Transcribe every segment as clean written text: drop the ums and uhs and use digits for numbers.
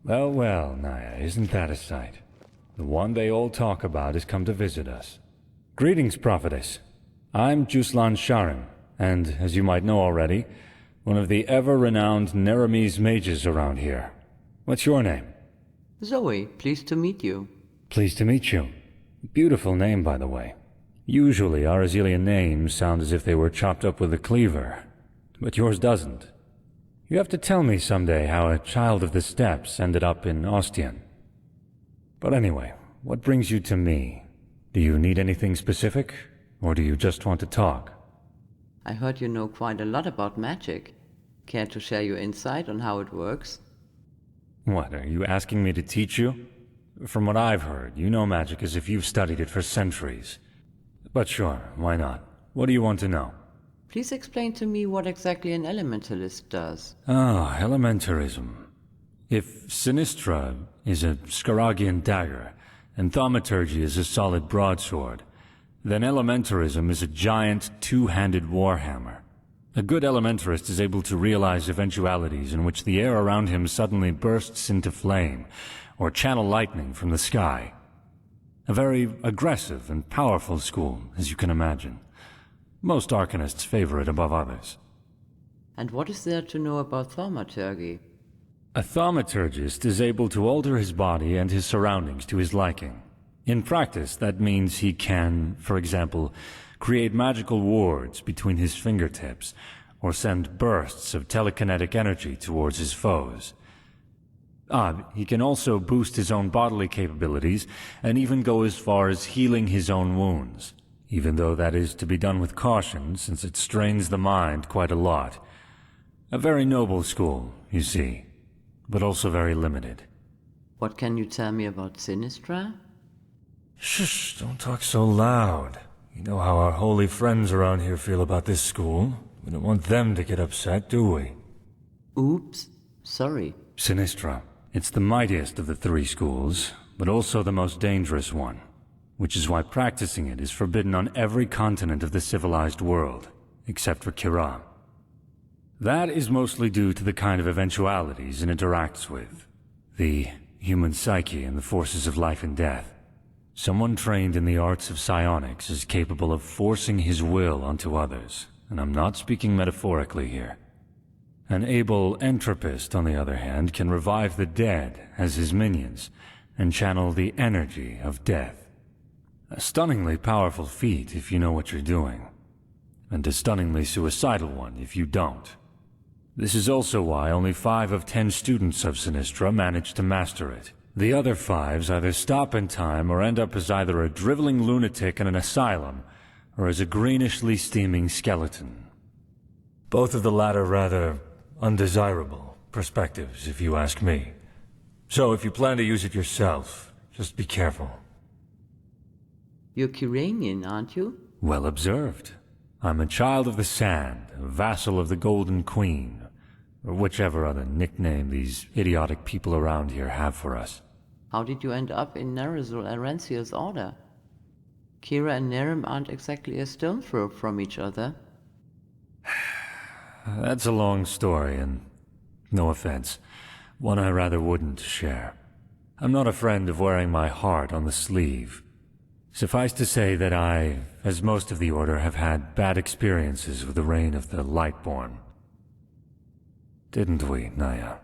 Well, well, Naya, isn't that a sight? The one they all talk about has come to visit us. Greetings, prophetess. I'm Juslan Sharim, and, as you might know already, one of the ever-renowned Neramese mages around here. What's your name? Zoe, pleased to meet you. Pleased to meet you. Beautiful name, by the way. Usually, our Azilian names sound as if they were chopped up with a cleaver, but yours doesn't. You have to tell me someday how a child of the steppes ended up in Ostian. But anyway, what brings you to me? Do you need anything specific, or do you just want to talk? I heard you know quite a lot about magic. Care to share your insight on how it works? What, are you asking me to teach you? From what I've heard, you know magic as if you've studied it for centuries. But sure, why not? What do you want to know? Please explain to me what exactly an elementalist does. Ah, elementarism. If Sinistra is a Scaragian dagger, and thaumaturgy is a solid broadsword, then elementarism is a giant, two-handed warhammer. A good elementarist is able to realize eventualities in which the air around him suddenly bursts into flame, or channel lightning from the sky. A very aggressive and powerful school, as you can imagine. Most arcanists favor it above others. And what is there to know about thaumaturgy? A thaumaturgist is able to alter his body and his surroundings to his liking. In practice, that means he can, for example, create magical wards between his fingertips, or send bursts of telekinetic energy towards his foes. He can also boost his own bodily capabilities, and even go as far as healing his own wounds, even though that is to be done with caution, since it strains the mind quite a lot. A very noble school, you see, but also very limited. What can you tell me about Sinistra? Shush, don't talk so loud. You know how our holy friends around here feel about this school. We don't want them to get upset, do we? Oops, sorry. Sinistra. It's the mightiest of the three schools, but also the most dangerous one, which is why practicing it is forbidden on every continent of the civilized world, except for Kiera. That is mostly due to the kind of eventualities it interacts with. The human psyche and the forces of life and death. Someone trained in the arts of psionics is capable of forcing his will onto others, and I'm not speaking metaphorically here. An able entropist, on the other hand, can revive the dead as his minions, and channel the energy of death. A stunningly powerful feat if you know what you're doing, and a stunningly suicidal one if you don't. This is also why only 5 of 10 students of Sinistra manage to master it. The other 5s either stop in time or end up as either a driveling lunatic in an asylum, or as a greenishly steaming skeleton. Both of the latter rather undesirable perspectives, if you ask me. So if you plan to use it yourself, just be careful. You're Kiranian, aren't you? Well observed. I'm a child of the sand, a vassal of the Golden Queen, or whichever other nickname these idiotic people around here have for us. How did you end up in Nerizul Aranciel's order? Kiera and Nerim aren't exactly a stone's throw from each other. That's a long story, and no offense, one I rather wouldn't share. I'm not a friend of wearing my heart on the sleeve. Suffice to say that I, as most of the Order, have had bad experiences with the reign of the Lightborn. Didn't we, Naya?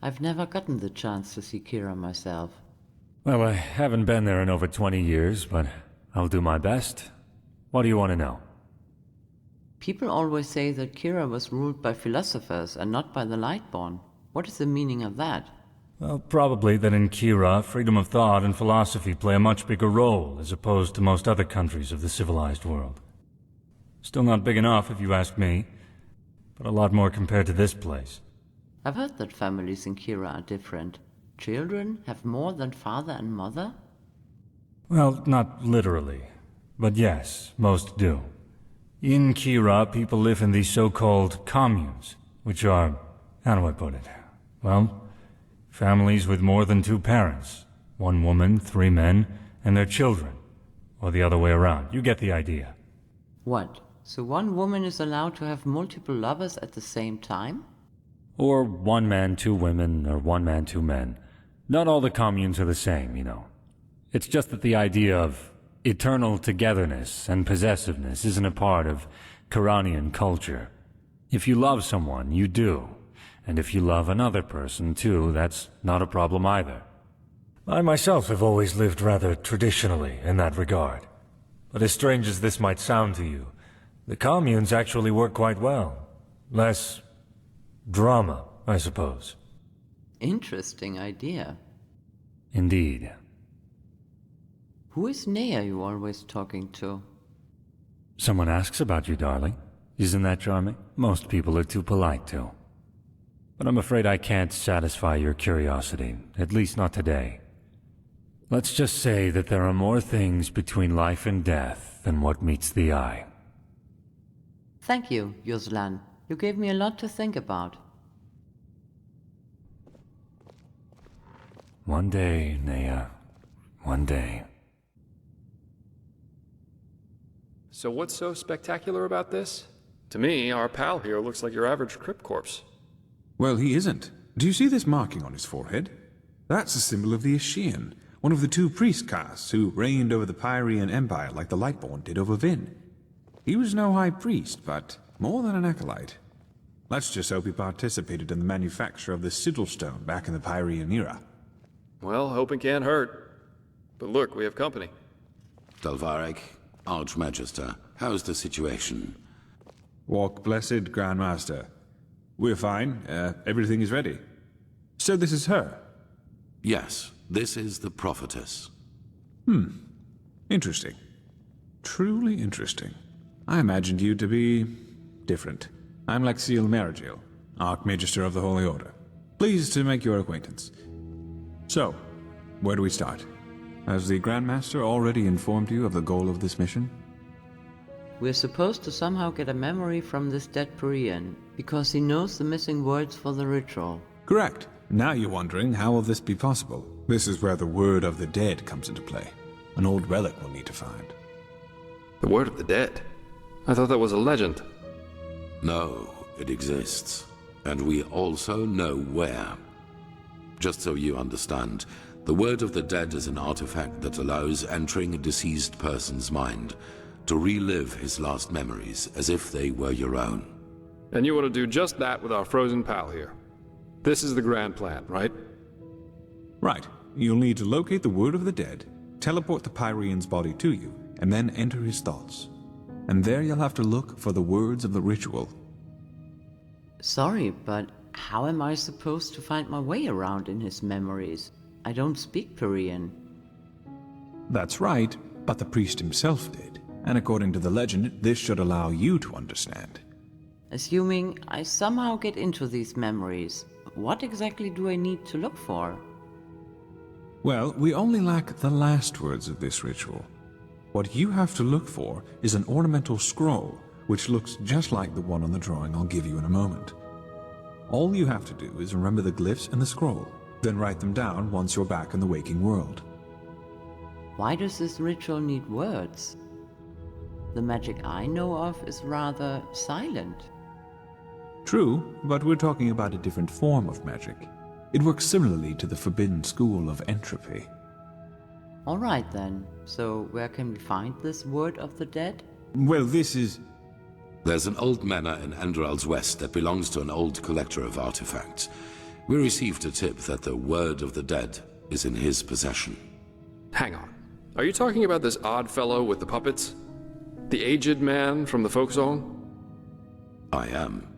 I've never gotten the chance to see Kiera myself. Well, I haven't been there in over 20 years, but I'll do my best. What do you want to know? People always say that Kiera was ruled by philosophers and not by the Lightborn. What is the meaning of that? Well, probably that in Kiera, freedom of thought and philosophy play a much bigger role, as opposed to most other countries of the civilized world. Still not big enough, if you ask me, but a lot more compared to this place. I've heard that families in Kiera are different. Children have more than father and mother? Well, not literally, but yes, most do. In Kiera, people live in these so-called communes, which are, how do I put it? Well, families with more than 2 parents. 1 woman, 3 men, and their children. Or the other way around. You get the idea. What? So one woman is allowed to have multiple lovers at the same time? Or one man, two women, or one man, two men. Not all the communes are the same, you know. It's just that the idea of eternal togetherness and possessiveness isn't a part of Kiranian culture. If you love someone, you do. And if you love another person, too, that's not a problem either. I myself have always lived rather traditionally in that regard. But as strange as this might sound to you, the communes actually work quite well. Less drama, I suppose. Interesting idea. Indeed. Who is Nea you always talking to? Someone asks about you, darling. Isn't that charming? Most people are too polite to. But I'm afraid I can't satisfy your curiosity, at least not today. Let's just say that there are more things between life and death than what meets the eye. Thank you, Yuzlan. You gave me a lot to think about. One day, Nea. One day. So what's so spectacular about this? To me, our pal here looks like your average crypt corpse. Well, he isn't. Do you see this marking on his forehead? That's a symbol of the Ashian, one of the two priest castes who reigned over the Pyrean Empire like the Lightborn did over Vin. He was no high priest, but more than an acolyte. Let's just hope he participated in the manufacture of the Cyrodiil stone back in the Pyrean era. Well, hoping can't hurt. But look, we have company. Dalvarek, Archmagister, how's the situation? Walk blessed, Grandmaster. We're fine. Everything is ready. So this is her? Yes, this is the prophetess. Interesting. Truly interesting. I imagined you to be different. I'm Lexiel Marigil, Archmagister of the Holy Order. Pleased to make your acquaintance. So, where do we start? Has the Grandmaster already informed you of the goal of this mission? We're supposed to somehow get a memory from this dead Parian, because he knows the missing words for the ritual. Correct. Now you're wondering how will this be possible? This is where the word of the dead comes into play. An old relic we'll need to find. The word of the dead? I thought that was a legend. No, it exists. And we also know where. Just so you understand, the word of the dead is an artifact that allows entering a deceased person's mind to relive his last memories as if they were your own. And you want to do just that with our frozen pal here. This is the grand plan, right? Right. You'll need to locate the word of the dead, teleport the Pyrean's body to you, and then enter his thoughts. And there you'll have to look for the words of the ritual. Sorry, but how am I supposed to find my way around in his memories? I don't speak Parian. That's right, but the priest himself did. And according to the legend, this should allow you to understand. Assuming I somehow get into these memories, what exactly do I need to look for? Well, we only lack the last words of this ritual. What you have to look for is an ornamental scroll, which looks just like the one on the drawing I'll give you in a moment. All you have to do is remember the glyphs in the scroll, then write them down once you're back in the waking world. Why does this ritual need words? The magic I know of is rather silent. True, but we're talking about a different form of magic. It works similarly to the forbidden school of entropy. Alright then, so where can we find this word of the dead? Well, this is... There's an old manor in Enderal's west that belongs to an old collector of artifacts. We received a tip that the word of the dead is in his possession. Hang on. Are you talking about this odd fellow with the puppets? The aged man from the folk song? I am.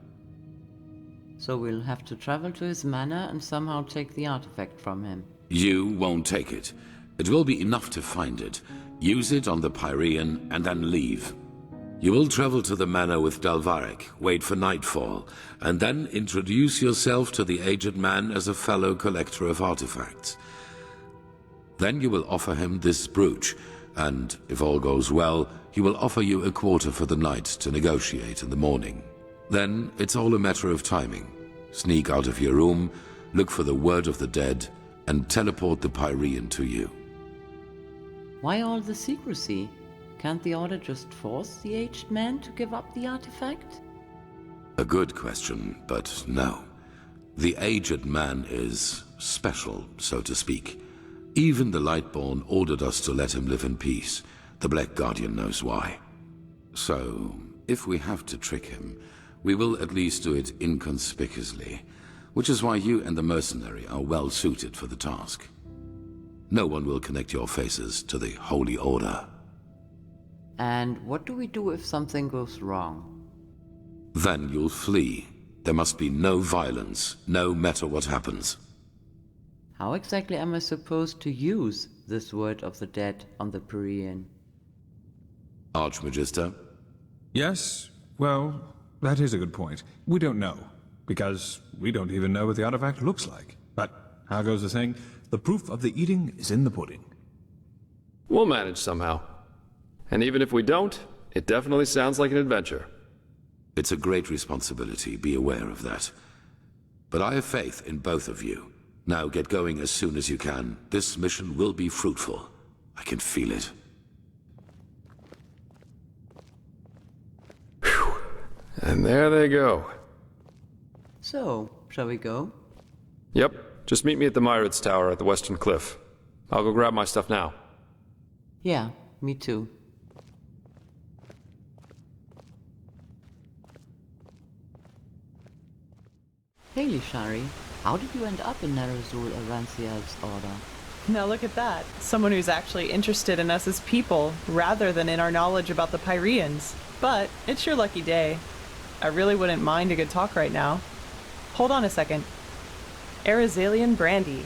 So we'll have to travel to his manor and somehow take the artifact from him. You won't take it. It will be enough to find it, use it on the Pyrean, and then leave. You will travel to the manor with Dalvarek, wait for nightfall, and then introduce yourself to the aged man as a fellow collector of artifacts. Then you will offer him this brooch, and if all goes well, he will offer you a quarter for the night to negotiate in the morning. Then it's all a matter of timing. Sneak out of your room, look for the word of the dead, and teleport the Pyrean to you. Why all the secrecy? Can't the Order just force the aged man to give up the artifact? A good question, but no. The aged man is special, so to speak. Even the Lightborn ordered us to let him live in peace. The Black Guardian knows why. So, if we have to trick him, we will at least do it inconspicuously, which is why you and the mercenary are well suited for the task. No one will connect your faces to the Holy Order. And what do we do if something goes wrong? Then you'll flee. There must be no violence, no matter what happens. How exactly am I supposed to use this word of the dead on the Parian? Archmagister? Yes, well, that is a good point. We don't know, because we don't even know what the artifact looks like. But how goes the saying? The proof of the eating is in the pudding. We'll manage somehow. And even if we don't, it definitely sounds like an adventure. It's a great responsibility, be aware of that. But I have faith in both of you. Now get going as soon as you can. This mission will be fruitful. I can feel it. Phew. And there they go. So, shall we go? Yep, just meet me at the Myrids Tower at the Western Cliff. I'll go grab my stuff now. Yeah, me too. Hey, Shari, how did you end up in Ner'zhul Aranciel's order? Now look at that. Someone who's actually interested in us as people, rather than in our knowledge about the Pyreans. But it's your lucky day. I really wouldn't mind a good talk right now. Hold on a second. Arizalian Brandy.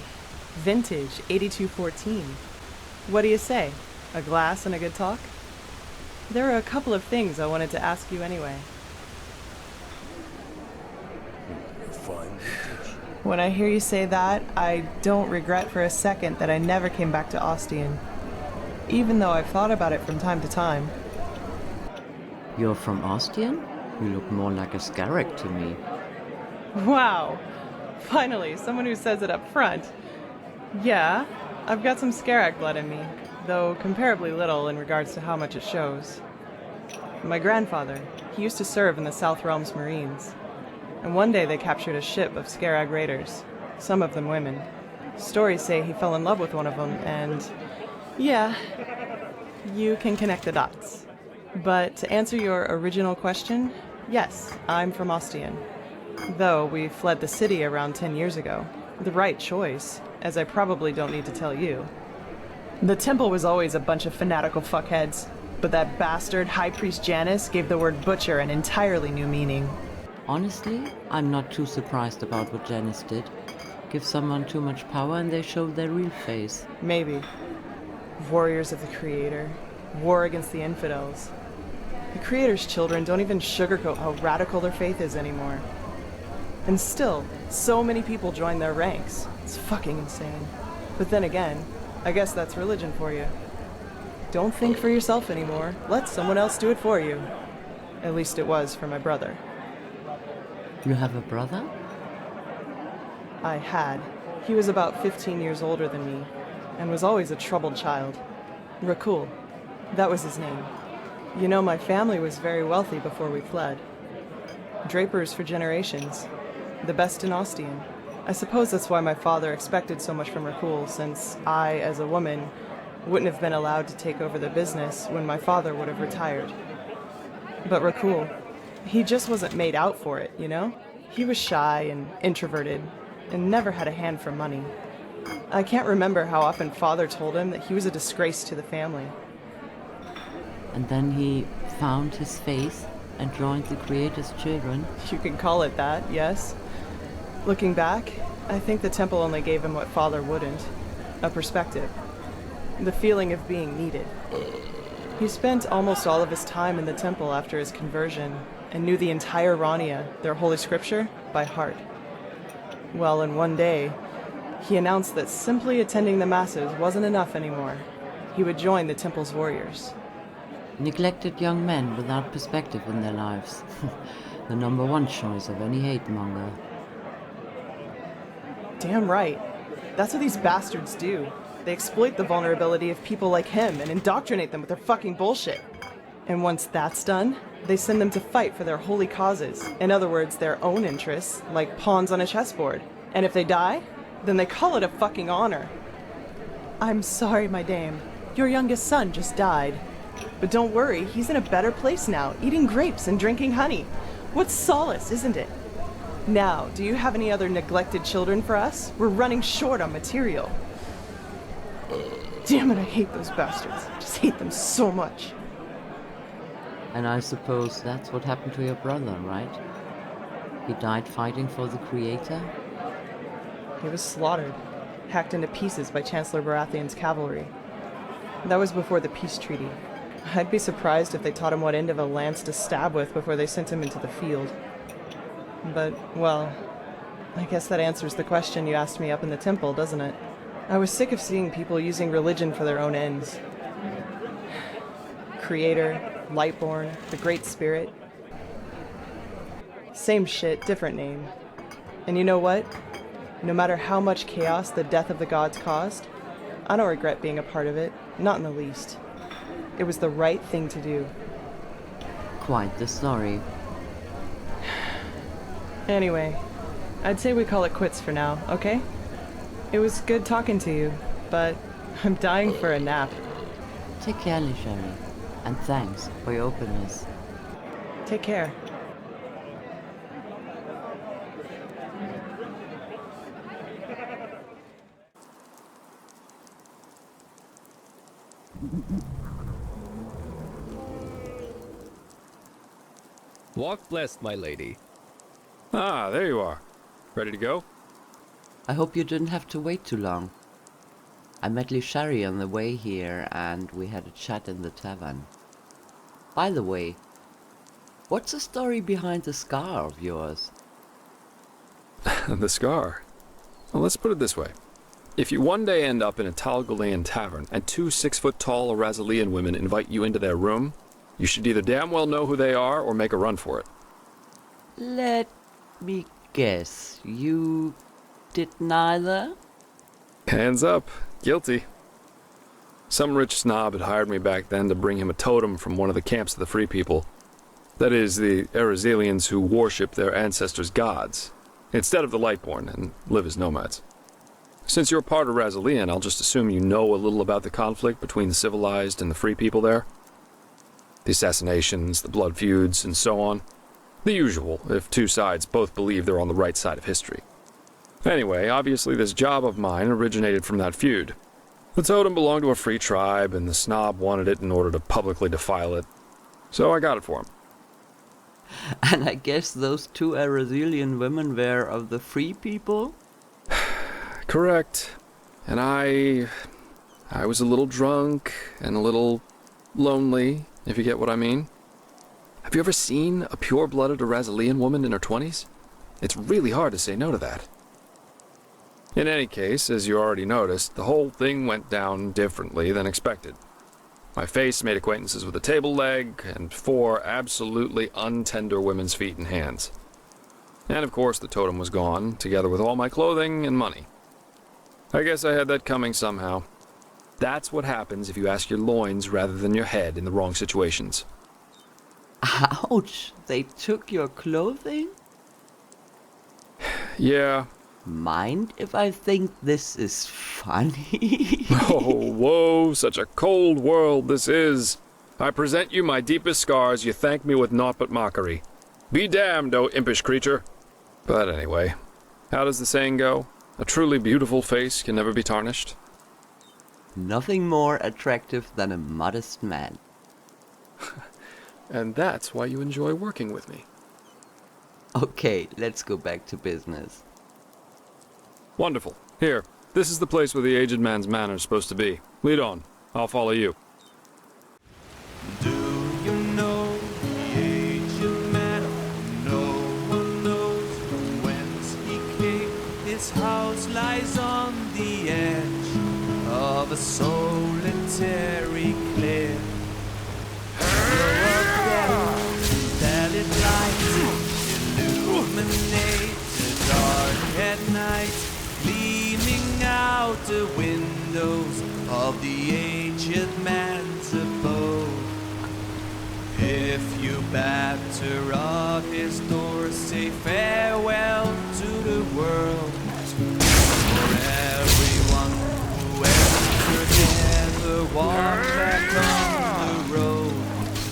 Vintage 8214. What do you say? A glass and a good talk? There are a couple of things I wanted to ask you anyway. When I hear you say that, I don't regret for a second that I never came back to Ostian. Even though I've thought about it from time to time. You're from Ostian? You look more like a Scarab to me. Wow! Finally, someone who says it up front. Yeah, I've got some Scarab blood in me, though comparably little in regards to how much it shows. My grandfather, he used to serve in the South Realms Marines. And one day they captured a ship of Scarab raiders, some of them women. Stories say he fell in love with one of them, and yeah, you can connect the dots. But to answer your original question, yes, I'm from Ostian. Though we fled the city around 10 years ago. The right choice, as I probably don't need to tell you. The temple was always a bunch of fanatical fuckheads, but that bastard High Priest Janus gave the word butcher an entirely new meaning. Honestly, I'm not too surprised about what Janice did. Give someone too much power and they show their real face. Maybe. Warriors of the Creator. War against the infidels. The Creator's children don't even sugarcoat how radical their faith is anymore. And still, so many people join their ranks. It's fucking insane. But then again, I guess that's religion for you. Don't think for yourself anymore. Let someone else do it for you. At least it was for my brother. You have a brother? I had. He was about 15 years older than me, and was always a troubled child. Rakul. That was his name. You know, my family was very wealthy before we fled. Drapers for generations. The best in Ostian. I suppose that's why my father expected so much from Rakul, since I, as a woman, wouldn't have been allowed to take over the business when my father would have retired. But Rakul, he just wasn't made out for it, you know? He was shy and introverted, and never had a hand for money. I can't remember how often Father told him that he was a disgrace to the family. And then he found his faith and joined the Creator's children. You can call it that, yes. Looking back, I think the temple only gave him what Father wouldn't. A perspective. The feeling of being needed. He spent almost all of his time in the temple after his conversion, and knew the entire Rania, their holy scripture, by heart. Well, in one day, he announced that simply attending the masses wasn't enough anymore. He would join the temple's warriors. Neglected young men without perspective in their lives. The number one choice of any hate monger. Damn right. That's what these bastards do. They exploit the vulnerability of people like him and indoctrinate them with their fucking bullshit. And once that's done, They send them to fight for their holy causes. In other words, their own interests, like pawns on a chessboard. And if they die, then they call it a fucking honor. I'm sorry, my dame. Your youngest son just died. But don't worry, he's in a better place now, eating grapes and drinking honey. What solace, isn't it? Now, do you have any other neglected children for us? We're running short on material. Damn it, I hate those bastards. I just hate them so much. And I suppose that's what happened to your brother, right? He died fighting for the Creator? He was slaughtered, hacked into pieces by Chancellor Baratheon's cavalry. That was before the peace treaty. I'd be surprised if they taught him what end of a lance to stab with before they sent him into the field. But, well, I guess that answers the question you asked me up in the temple, doesn't it? I was sick of seeing people using religion for their own ends. Creator, Lightborn, the Great Spirit. Same shit, different name. And you know what? No matter how much chaos the death of the gods caused, I don't regret being a part of it, not in the least. It was the right thing to do. Quite the story. Anyway, I'd say we call it quits for now, okay? It was good talking to you, but I'm dying for a nap. Take care, Sherry, and thanks for your openness. Take care. Walk blessed, my lady. Ah, there you are. Ready to go? I hope you didn't have to wait too long. I met Sherry on the way here, and we had a chat in the tavern. By the way, what's the story behind the scar of yours? The scar? Well, let's put it this way. If you one day end up in a Talgolian tavern and two 6-foot-tall Razalian women invite you into their room, you should either damn well know who they are or make a run for it. Let me guess, you did neither? Hands up. Guilty. Some rich snob had hired me back then to bring him a totem from one of the camps of the Free People. That is, the Erazilians who worship their ancestors' gods, instead of the Lightborn, and live as nomads. Since you're part of Razalian, I'll just assume you know a little about the conflict between the civilized and the Free People there. The assassinations, the blood feuds, and so on. The usual, if two sides both believe they're on the right side of history. Anyway, obviously this job of mine originated from that feud. The totem belonged to a free tribe, and the snob wanted it in order to publicly defile it. So I got it for him. And I guess those two Erazilian women were of the Free People? Correct. And I was a little drunk and a little lonely, if you get what I mean. Have you ever seen a pure-blooded Razalian woman in her 20s? It's really hard to say no to that. In any case, as you already noticed, the whole thing went down differently than expected. My face made acquaintances with a table leg and 4 absolutely untender women's feet and hands. And of course the totem was gone, together with all my clothing and money. I guess I had that coming somehow. That's what happens if you ask your loins rather than your head in the wrong situations. Ouch! They took your clothing? Yeah. Mind if I think this is funny? Oh, whoa, such a cold world this is. I present you my deepest scars, you thank me with naught but mockery. Be damned, O impish creature. But anyway, how does the saying go? A truly beautiful face can never be tarnished. Nothing more attractive than a modest man. And that's why you enjoy working with me. Okay, let's go back to business. Wonderful. Here, this is the place where the aged man's manor is supposed to be. Lead on. I'll follow you. Do you know the aged man? No one knows from whence he came. His house lies on the edge of a solitary cliff. Pallid lights illuminate the dark at night, gleaming out the windows of the aged man's abode. If you batter up his doors, say farewell to the world. For everyone who entered never walked back on the road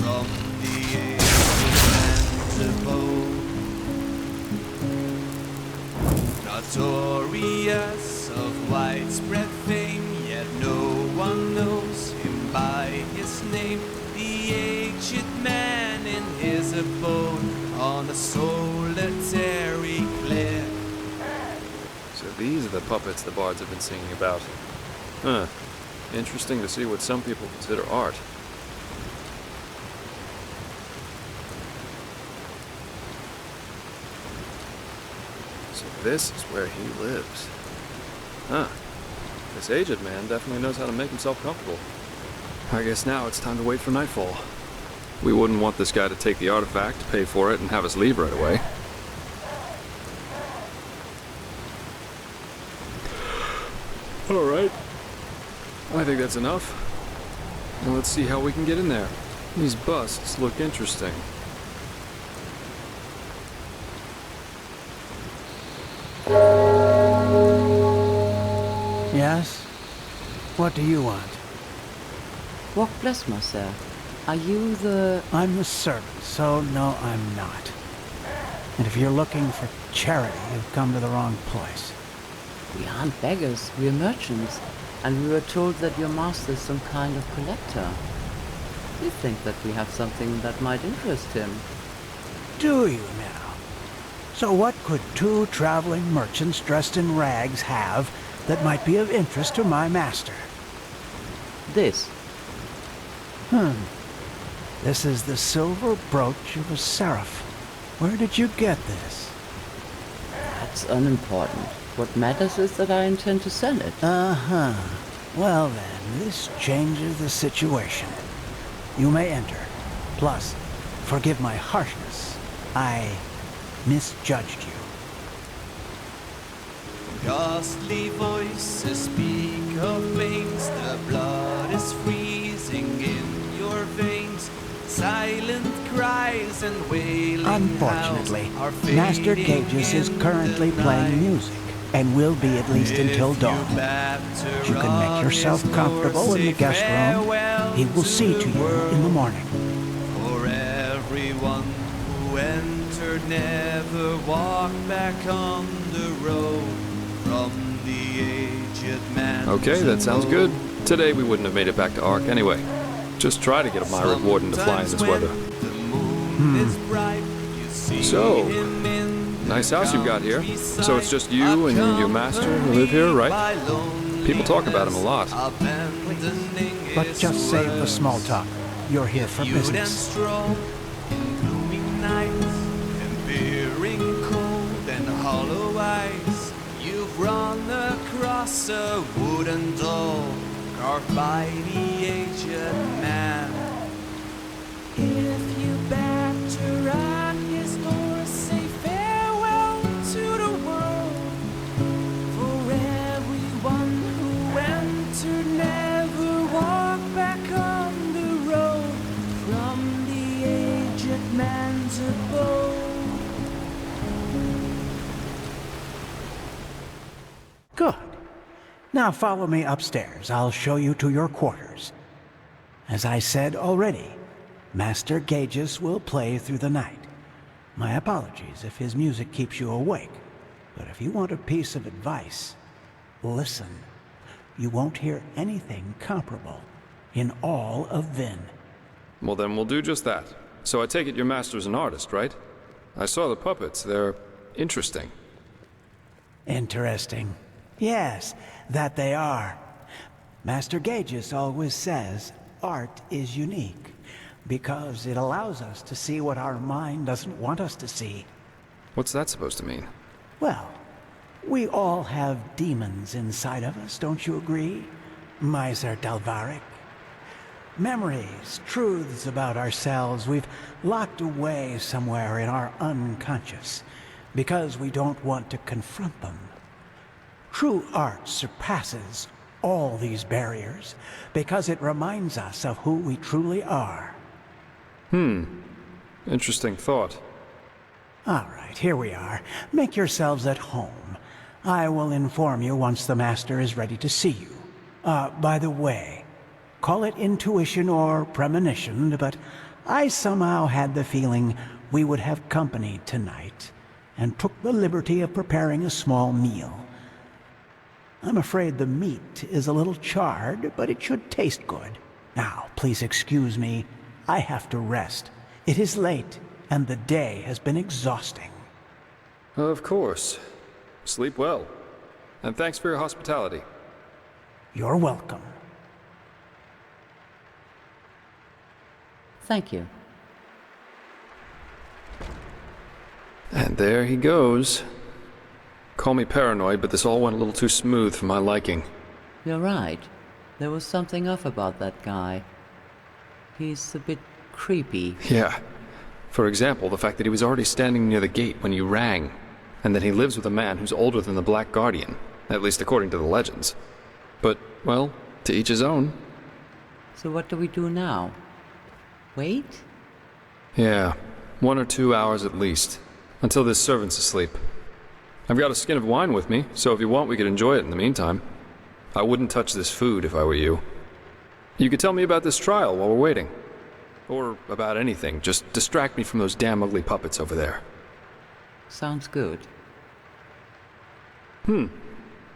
from the ancient abode. Notorious of widespread fame, yet no one knows him by his name. The aged man in his abode on a solitary cliff. So these are the puppets the bards have been singing about. Huh. Interesting to see what some people consider art. So this is where he lives. Huh. This aged man definitely knows how to make himself comfortable. I guess now it's time to wait for nightfall. We wouldn't want this guy to take the artifact, pay for it, and have us leave right away. Alright. I think that's enough. Now let's see how we can get in there. These busts look interesting. Yes? What do you want? Walk bless, sir. Are you the... I'm the servant, so no, I'm not. And if you're looking for charity, you've come to the wrong place. We aren't beggars, we're merchants. And we were told that your master is some kind of collector. We think that we have something that might interest him. Do you now? So what could two traveling merchants dressed in rags have that might be of interest to my master? This. This is the silver brooch of a seraph. Where did you get this? That's unimportant. What matters is that I intend to sell it. Uh-huh. Well then, this changes the situation. You may enter. Plus, forgive my harshness. I misjudged you. Ghostly voices speak of veins, the blood is freezing in your veins. Silent cries and wailing Unfortunately, howls are fading Master Gages is in currently the playing night. music, and will be at least until dawn. You can make yourself comfortable in the guest room. He will see to you in the morning. For everyone who entered never walked back on the road from the aged man. Okay, that sounds good. Today we wouldn't have made it back to Ark anyway. Just try to get a Myriad Warden to fly in this weather. So, nice house you've got here. So it's just you and your master who live here, right? People talk about him a lot. But just save the small talk. You're here for business. You've run across a wooden door carved by the aged man. If you batter at his door, say farewell to the world. For everyone who entered never walked back on the road from the aged man's abode. Good. Now follow me upstairs. I'll show you to your quarters. As I said already, Master Gages will play through the night. My apologies if his music keeps you awake. But if you want a piece of advice, listen. You won't hear anything comparable in all of Vin. Well then we'll do just that. So I take it your master's an artist, right? I saw the puppets. They're interesting. Interesting. Yes, that they are. Master Gages always says art is unique because it allows us to see what our mind doesn't want us to see. What's that supposed to mean? Well, we all have demons inside of us, don't you agree, Miser Dalvaric? Memories, truths about ourselves we've locked away somewhere in our unconscious because we don't want to confront them. True art surpasses all these barriers because it reminds us of who we truly are. Interesting thought. All right, here we are. Make yourselves at home. I will inform you once the Master is ready to see you. By the way, call it intuition or premonition, but I somehow had the feeling we would have company tonight, and took the liberty of preparing a small meal. I'm afraid the meat is a little charred, but it should taste good. Now, please excuse me. I have to rest. It is late, and the day has been exhausting. Of course. Sleep well. And thanks for your hospitality. You're welcome. Thank you. And there he goes. Call me paranoid, but this all went a little too smooth for my liking. You're right. There was something off about that guy. He's a bit creepy. Yeah. For example, the fact that he was already standing near the gate when you rang, and that he lives with a man who's older than the Black Guardian, at least according to the legends. But, well, to each his own. So what do we do now? Wait? Yeah, 1 or 2 hours at least, until this servant's asleep. I've got a skin of wine with me, so if you want we could enjoy it in the meantime. I wouldn't touch this food if I were you. You could tell me about this trial while we're waiting. Or about anything, just distract me from those damn ugly puppets over there. Sounds good.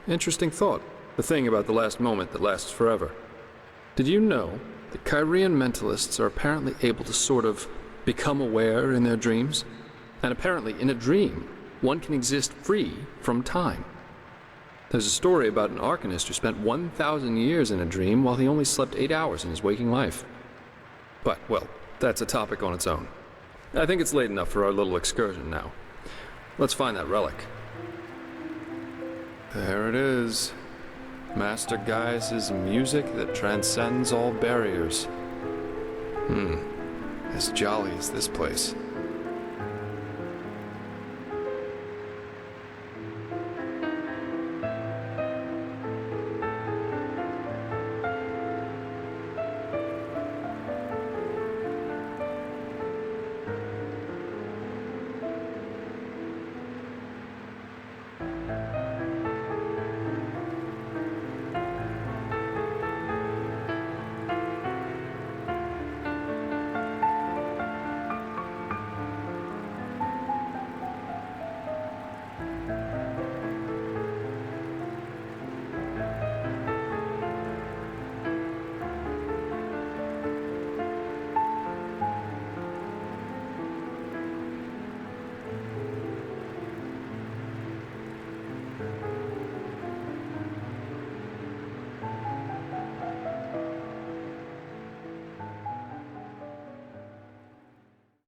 Interesting thought. The thing about the last moment that lasts forever. Did you know that Kyrian mentalists are apparently able to sort of become aware in their dreams? And apparently in a dream, one can exist free from time. There's a story about an arcanist who spent 1,000 years in a dream while he only slept 8 hours in his waking life. But, well, that's a topic on its own. I think it's late enough for our little excursion now. Let's find that relic. There it is. Master Gaius' music that transcends all barriers. As jolly as this place.